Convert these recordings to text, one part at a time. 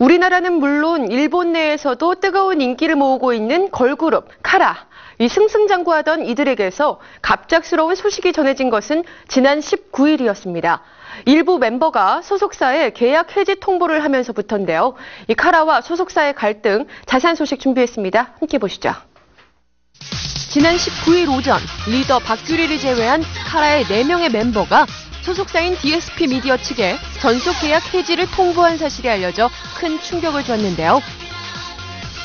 우리나라는 물론 일본 내에서도 뜨거운 인기를 모으고 있는 걸그룹 카라. 이 승승장구하던 이들에게서 갑작스러운 소식이 전해진 것은 지난 19일이었습니다. 일부 멤버가 소속사에 계약 해지 통보를 하면서부터인데요. 이 카라와 소속사의 갈등, 자세한 소식 준비했습니다. 함께 보시죠. 지난 19일 오전 리더 박규리를 제외한 카라의 4명의 멤버가 소속사인 DSP 미디어 측에 전속 계약 해지를 통보한 사실이 알려져 큰 충격을 줬는데요.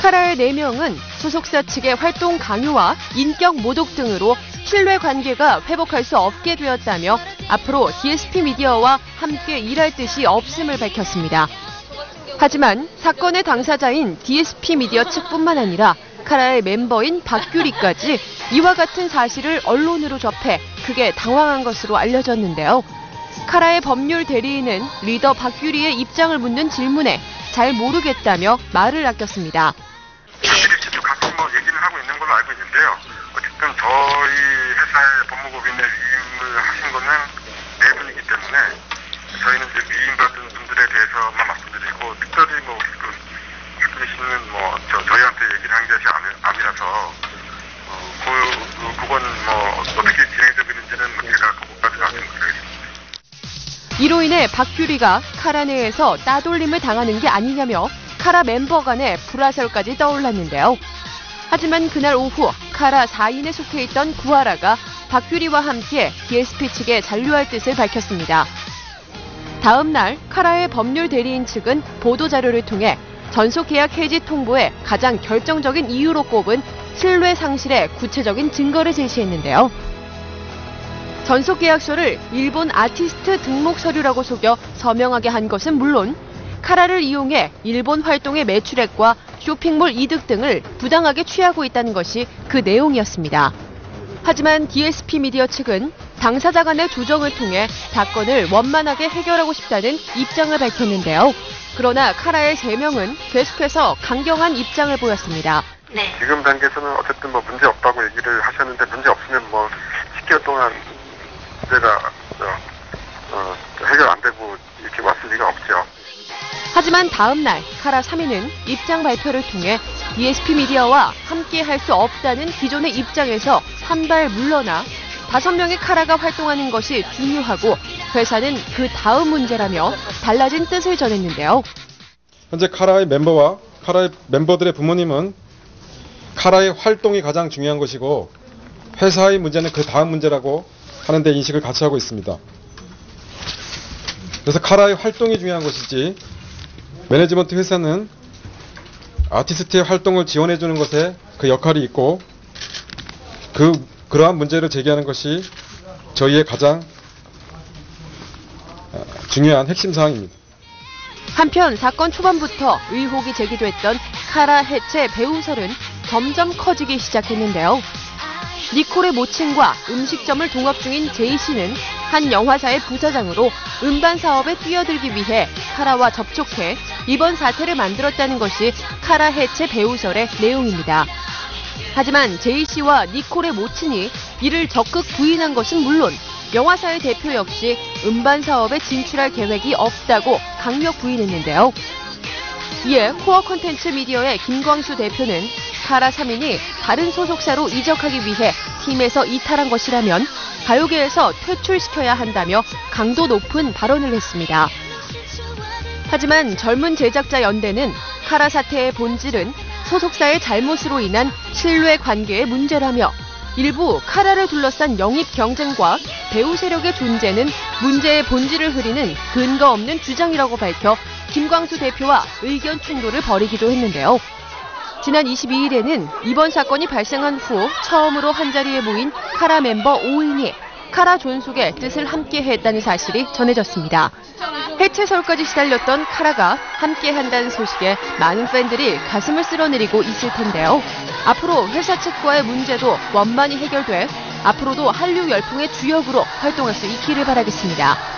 카라의 4명은 소속사 측의 활동 강요와 인격 모독 등으로 신뢰 관계가 회복할 수 없게 되었다며 앞으로 DSP 미디어와 함께 일할 뜻이 없음을 밝혔습니다. 하지만 사건의 당사자인 DSP 미디어 측뿐만 아니라 카라의 멤버인 박규리까지 이와 같은 사실을 언론으로 접해 크게 당황한 것으로 알려졌는데요. 카라의 법률 대리인은 리더 박규리의 입장을 묻는 질문에 잘 모르겠다며 말을 아꼈습니다. 사실을 직접 같이 얘기를 하고 있는 걸로 알고 있는데요. 어쨌든 저희 회사의 법무법인에 위임을 하신 거는 4분이기 때문에 저희는 이제 위임받은 분들에 대해서만 말씀드리고 특별히 박규리 씨는 저희한테 얘기를 한 것이 아니라서 그건 어떻게 진행되고 있는지는 제가 그것까지 말씀드리겠습니다. 이로 인해 박규리가 카라 내에서 따돌림을 당하는 게 아니냐며 카라 멤버 간의 불화설까지 떠올랐는데요. 하지만 그날 오후 카라 4인에 속해 있던 구하라가 박규리와 함께 DSP 측에 잔류할 뜻을 밝혔습니다. 다음 날 카라의 법률 대리인 측은 보도자료를 통해 전속 계약 해지 통보에 가장 결정적인 이유로 꼽은 신뢰 상실의 구체적인 증거를 제시했는데요. 전속 계약서를 일본 아티스트 등록 서류라고 속여 서명하게 한 것은 물론 카라를 이용해 일본 활동의 매출액과 쇼핑몰 이득 등을 부당하게 취하고 있다는 것이 그 내용이었습니다. 하지만 DSP 미디어 측은 당사자 간의 조정을 통해 사건을 원만하게 해결하고 싶다는 입장을 밝혔는데요. 그러나 카라의 3명은 계속해서 강경한 입장을 보였습니다. 네. 지금 단계에서는 어쨌든 문제 없다고 얘기를 하셨는데 문제 없으면 10개월 동안 문제가 해결 안 되고 이렇게 왔을 리가 없죠. 하지만 다음 날 카라 3인은 입장 발표를 통해 DSP 미디어와 함께 할 수 없다는 기존의 입장에서 한 발 물러나 5명의 카라가 활동하는 것이 중요하고 회사는 그 다음 문제라며 달라진 뜻을 전했는데요. 현재 카라의 멤버와 카라의 멤버들의 부모님은 카라의 활동이 가장 중요한 것이고 회사의 문제는 그 다음 문제라고 하는 데 인식을 같이 하고 있습니다. 그래서 카라의 활동이 중요한 것이지 매니지먼트 회사는 아티스트의 활동을 지원해 주는 것에 그 역할이 있고 그러한 문제를 제기하는 것이 저희의 가장 중요한 핵심 사항입니다. 한편 사건 초반부터 의혹이 제기됐던 카라 해체 배우설은 점점 커지기 시작했는데요. 니콜의 모친과 음식점을 동업 중인 제이 씨는 한 영화사의 부사장으로 음반 사업에 뛰어들기 위해 카라와 접촉해 이번 사태를 만들었다는 것이 카라 해체 배우설의 내용입니다. 하지만 제이 씨와 니콜의 모친이 이를 적극 부인한 것은 물론 영화사의 대표 역시 음반 사업에 진출할 계획이 없다고 강력 부인했는데요. 이에 코어 콘텐츠 미디어의 김광수 대표는 카라 3인이 다른 소속사로 이적하기 위해 팀에서 이탈한 것이라면 가요계에서 퇴출시켜야 한다며 강도 높은 발언을 했습니다. 하지만 젊은 제작자 연대는 카라 사태의 본질은 소속사의 잘못으로 인한 신뢰 관계의 문제라며 일부 카라를 둘러싼 영입 경쟁과 배우 세력의 존재는 문제의 본질을 흐리는 근거 없는 주장이라고 밝혀 김광수 대표와 의견 충돌을 벌이기도 했는데요. 지난 22일에는 이번 사건이 발생한 후 처음으로 한자리에 모인 카라 멤버 5인이 카라 존속의 뜻을 함께했다는 사실이 전해졌습니다. 해체설까지 시달렸던 카라가 함께한다는 소식에 많은 팬들이 가슴을 쓸어내리고 있을 텐데요. 앞으로 회사 측과의 문제도 원만히 해결돼 앞으로도 한류 열풍의 주역으로 활동할 수 있기를 바라겠습니다.